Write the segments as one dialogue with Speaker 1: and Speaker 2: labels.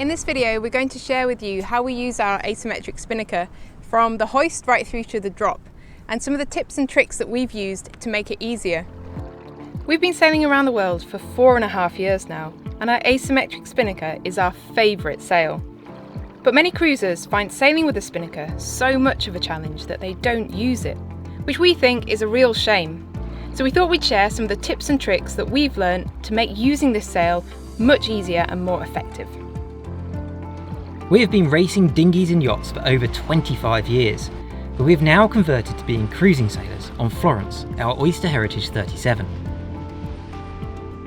Speaker 1: In this video we're going to share with you how we use our asymmetric spinnaker from the hoist right through to the drop, and some of the tips and tricks that we've used to make it easier. We've been sailing around the world for 4.5 years now, and our asymmetric spinnaker is our favourite sail. But many cruisers find sailing with a spinnaker so much of a challenge that they don't use it, which we think is a real shame. So we thought we'd share some of the tips and tricks that we've learned to make using this sail much easier and more effective.
Speaker 2: We have been racing dinghies and yachts for over 25 years, but we have now converted to being cruising sailors on Florence, our Oyster Heritage 37.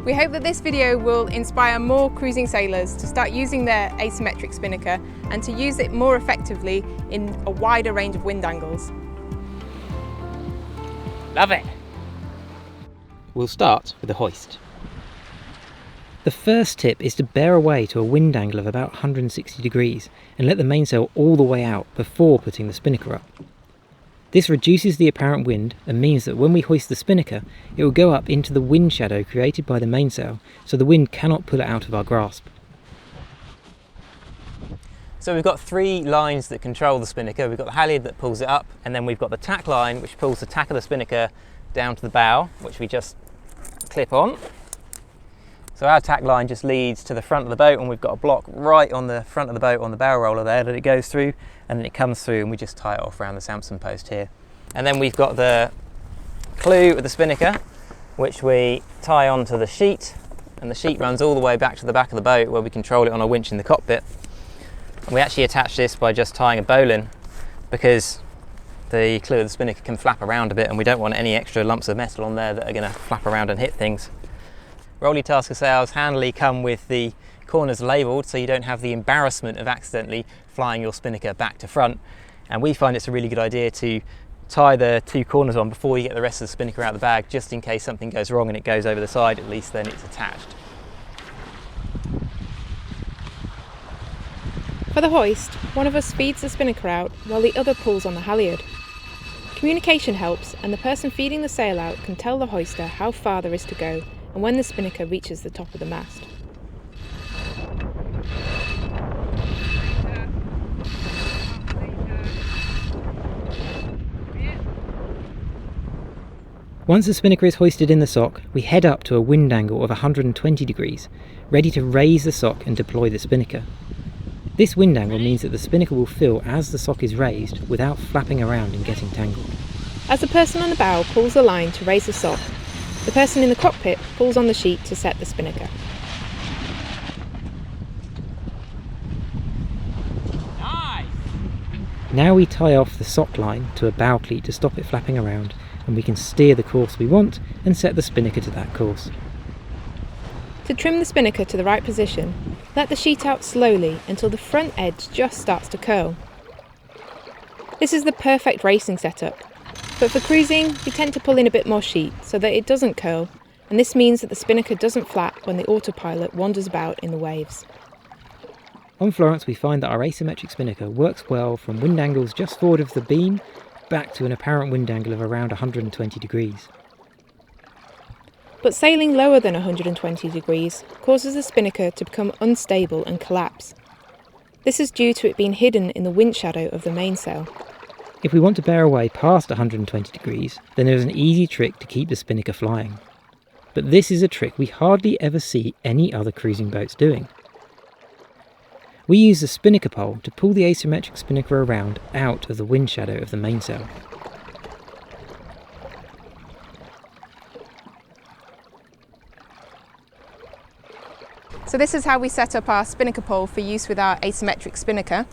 Speaker 1: We hope that this video will inspire more cruising sailors to start using their asymmetric spinnaker and to use it more effectively in a wider range of wind angles.
Speaker 2: Love it! We'll start with the hoist. The first tip is to bear away to a wind angle of about 160 degrees and let the mainsail all the way out before putting the spinnaker up. This reduces the apparent wind and means that when we hoist the spinnaker, it will go up into the wind shadow created by the mainsail, so the wind cannot pull it out of our grasp.
Speaker 3: So we've got 3 lines that control the spinnaker. We've got the halyard that pulls it up, and then we've got the tack line which pulls the tack of the spinnaker down to the bow, which we just clip on. So our tack line just leads to the front of the boat, and we've got a block right on the front of the boat on the bow roller there that it goes through, and then it comes through and we just tie it off around the Samson post here. And then we've got the clew of the spinnaker which we tie onto the sheet, and the sheet runs all the way back to the back of the boat where we control it on a winch in the cockpit. And we actually attach this by just tying a bowline, because the clew of the spinnaker can flap around a bit and we don't want any extra lumps of metal on there that are going to flap around and hit things. Rolly Tasker sails handily come with the corners labelled, so you don't have the embarrassment of accidentally flying your spinnaker back to front. And we find it's a really good idea to tie the 2 corners on before you get the rest of the spinnaker out of the bag, just in case something goes wrong and it goes over the side. At least then it's attached.
Speaker 1: For the hoist, one of us feeds the spinnaker out while the other pulls on the halyard. Communication helps, and the person feeding the sail out can tell the hoister how far there is to go and when the spinnaker reaches the top of the mast.
Speaker 2: Once the spinnaker is hoisted in the sock, we head up to a wind angle of 120 degrees, ready to raise the sock and deploy the spinnaker. This wind angle means that the spinnaker will fill as the sock is raised without flapping around and getting tangled.
Speaker 1: As the person on the bow pulls the line to raise the sock, the person in the cockpit pulls on the sheet to set the spinnaker.
Speaker 3: Nice!
Speaker 2: Now we tie off the sock line to a bow cleat to stop it flapping around, and we can steer the course we want and set the spinnaker to that course.
Speaker 1: To trim the spinnaker to the right position, let the sheet out slowly until the front edge just starts to curl. This is the perfect racing setup, but for cruising we tend to pull in a bit more sheet so that it doesn't curl, and this means that the spinnaker doesn't flap when the autopilot wanders about in the waves.
Speaker 2: On Florence we find that our asymmetric spinnaker works well from wind angles just forward of the beam back to an apparent wind angle of around 120 degrees.
Speaker 1: But sailing lower than 120 degrees causes the spinnaker to become unstable and collapse. This is due to it being hidden in the wind shadow of the mainsail.
Speaker 2: If we want to bear away past 120 degrees, then there is an easy trick to keep the spinnaker flying. But this is a trick we hardly ever see any other cruising boats doing. We use the spinnaker pole to pull the asymmetric spinnaker around out of the wind shadow of the mainsail.
Speaker 1: So this is how we set up our spinnaker pole for use with our asymmetric spinnaker.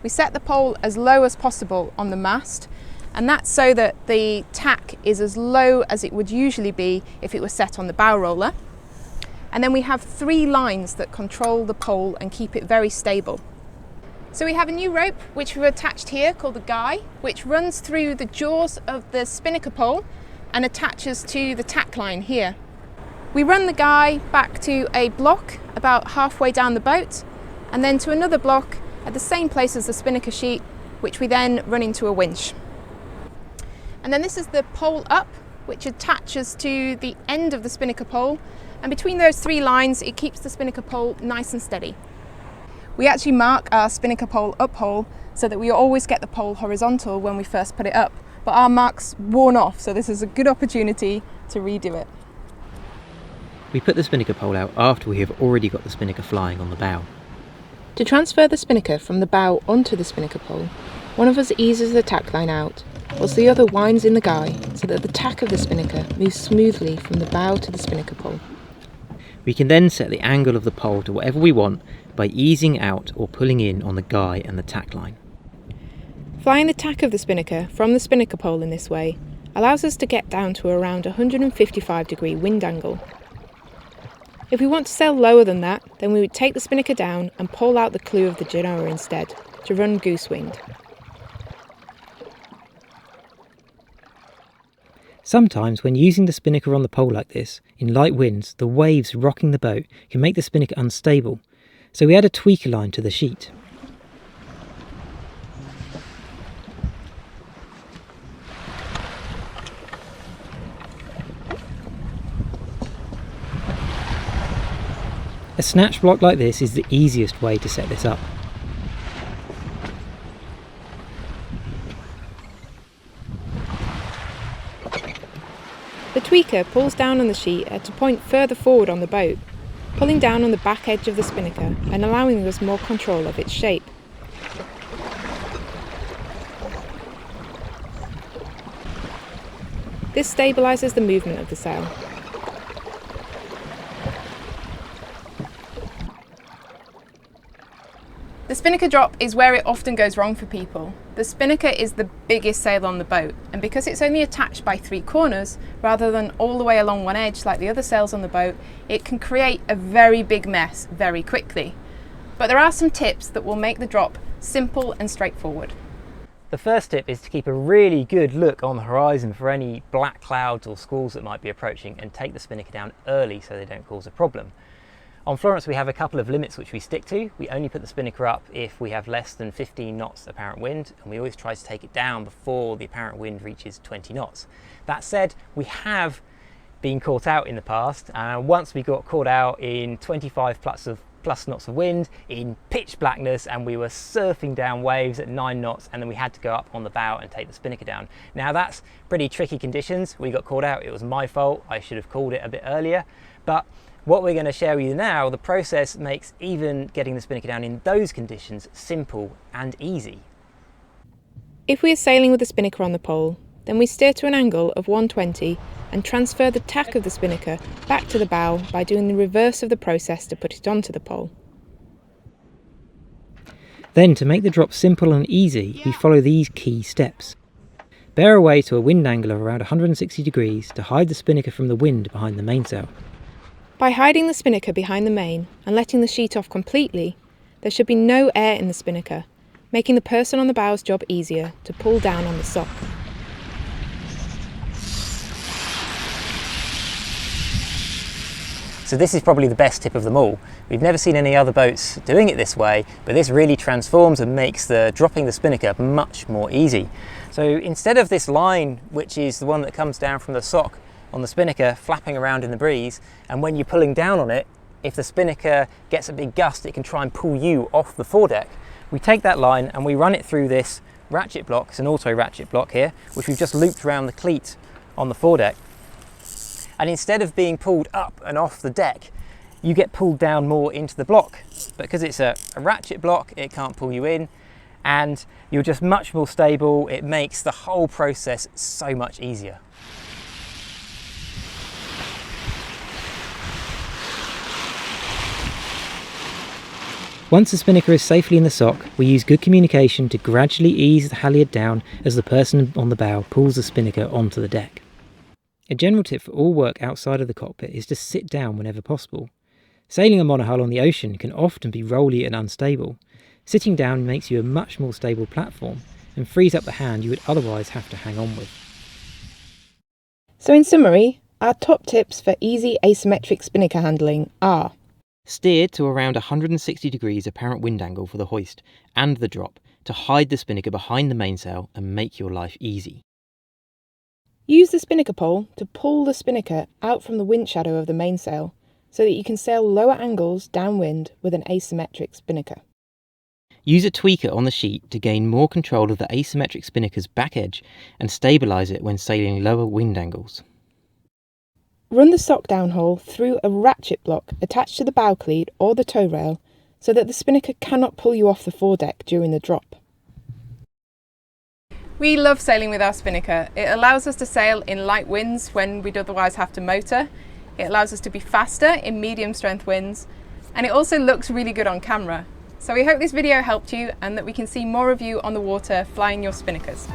Speaker 1: We set the pole as low as possible on the mast, and that's so that the tack is as low as it would usually be if it was set on the bow roller. And then we have 3 lines that control the pole and keep it very stable. So we have a new rope which we've attached here called the guy, which runs through the jaws of the spinnaker pole and attaches to the tack line here. We run the guy back to a block about halfway down the boat, and then to another block at the same place as the spinnaker sheet, which we then run into a winch. And then this is the pole up, which attaches to the end of the spinnaker pole, and between those 3 lines it keeps the spinnaker pole nice and steady. We actually mark our spinnaker pole uphole so that we always get the pole horizontal when we first put it up, but our mark's worn off, so this is a good opportunity to redo it.
Speaker 2: We put the spinnaker pole out after we have already got the spinnaker flying on the bow.
Speaker 1: To transfer the spinnaker from the bow onto the spinnaker pole, one of us eases the tack line out, whilst the other winds in the guy so that the tack of the spinnaker moves smoothly from the bow to the spinnaker pole.
Speaker 2: We can then set the angle of the pole to whatever we want by easing out or pulling in on the guy and the tack line.
Speaker 1: Flying the tack of the spinnaker from the spinnaker pole in this way allows us to get down to around 155-degree wind angle. If we want to sail lower than that, then we would take the spinnaker down and pull out the clew of the genoa instead, to run goose wind.
Speaker 2: Sometimes when using the spinnaker on the pole like this, in light winds, the waves rocking the boat can make the spinnaker unstable, so we add a tweaker line to the sheet. A snatch block like this is the easiest way to set this up.
Speaker 1: The tweaker pulls down on the sheet at a point further forward on the boat, pulling down on the back edge of the spinnaker and allowing us more control of its shape. This stabilises the movement of the sail. The spinnaker drop is where it often goes wrong for people. The spinnaker is the biggest sail on the boat, and because it's only attached by 3 corners rather than all the way along one edge like the other sails on the boat, it can create a very big mess very quickly. But there are some tips that will make the drop simple and straightforward.
Speaker 3: The first tip is to keep a really good look on the horizon for any black clouds or squalls that might be approaching, and take the spinnaker down early so they don't cause a problem. On Florence we have a couple of limits which we stick to. We only put the spinnaker up if we have less than 15 knots apparent wind, and we always try to take it down before the apparent wind reaches 20 knots. That said, we have been caught out in the past, and once we got caught out in 25 plus knots of wind in pitch blackness, and we were surfing down waves at 9 knots, and then we had to go up on the bow and take the spinnaker down. Now that's pretty tricky conditions. We got caught out, it was my fault, I should have called it a bit earlier, but what we're going to share with you now, the process makes even getting the spinnaker down in those conditions simple and easy.
Speaker 1: If we are sailing with the spinnaker on the pole, then we steer to an angle of 120 and transfer the tack of the spinnaker back to the bow by doing the reverse of the process to put it onto the pole.
Speaker 2: Then, to make the drop simple and easy, we follow these key steps. Bear away to a wind angle of around 160 degrees to hide the spinnaker from the wind behind the mainsail.
Speaker 1: By hiding the spinnaker behind the main and letting the sheet off completely, there should be no air in the spinnaker, making the person on the bow's job easier to pull down on the sock.
Speaker 3: So this is probably the best tip of them all. We've never seen any other boats doing it this way, but this really transforms and makes the dropping the spinnaker much more easy. So instead of this line, which is the one that comes down from the sock on the spinnaker flapping around in the breeze, and when you're pulling down on it, if the spinnaker gets a big gust, it can try and pull you off the foredeck. We take that line and we run it through this ratchet block. It's an auto ratchet block here, which we've just looped around the cleat on the foredeck. And instead of being pulled up and off the deck, you get pulled down more into the block. But because it's a ratchet block, it can't pull you in, and you're just much more stable. It makes the whole process so much easier.
Speaker 2: Once the spinnaker is safely in the sock, we use good communication to gradually ease the halyard down as the person on the bow pulls the spinnaker onto the deck. A general tip for all work outside of the cockpit is to sit down whenever possible. Sailing a monohull on the ocean can often be rolly and unstable. Sitting down makes you a much more stable platform and frees up the hand you would otherwise have to hang on with.
Speaker 1: So in summary, our top tips for easy asymmetric spinnaker handling are:
Speaker 2: Steer to around 160 degrees apparent wind angle for the hoist and the drop to hide the spinnaker behind the mainsail and make your life easy.
Speaker 1: Use the spinnaker pole to pull the spinnaker out from the wind shadow of the mainsail so that you can sail lower angles downwind with an asymmetric spinnaker.
Speaker 2: Use a tweaker on the sheet to gain more control of the asymmetric spinnaker's back edge and stabilise it when sailing lower wind angles.
Speaker 1: Run the sock down hole through a ratchet block attached to the bow cleat or the tow rail so that the spinnaker cannot pull you off the foredeck during the drop. We love sailing with our spinnaker. It allows us to sail in light winds when we'd otherwise have to motor. It allows us to be faster in medium strength winds, and it also looks really good on camera. So we hope this video helped you and that we can see more of you on the water flying your spinnakers.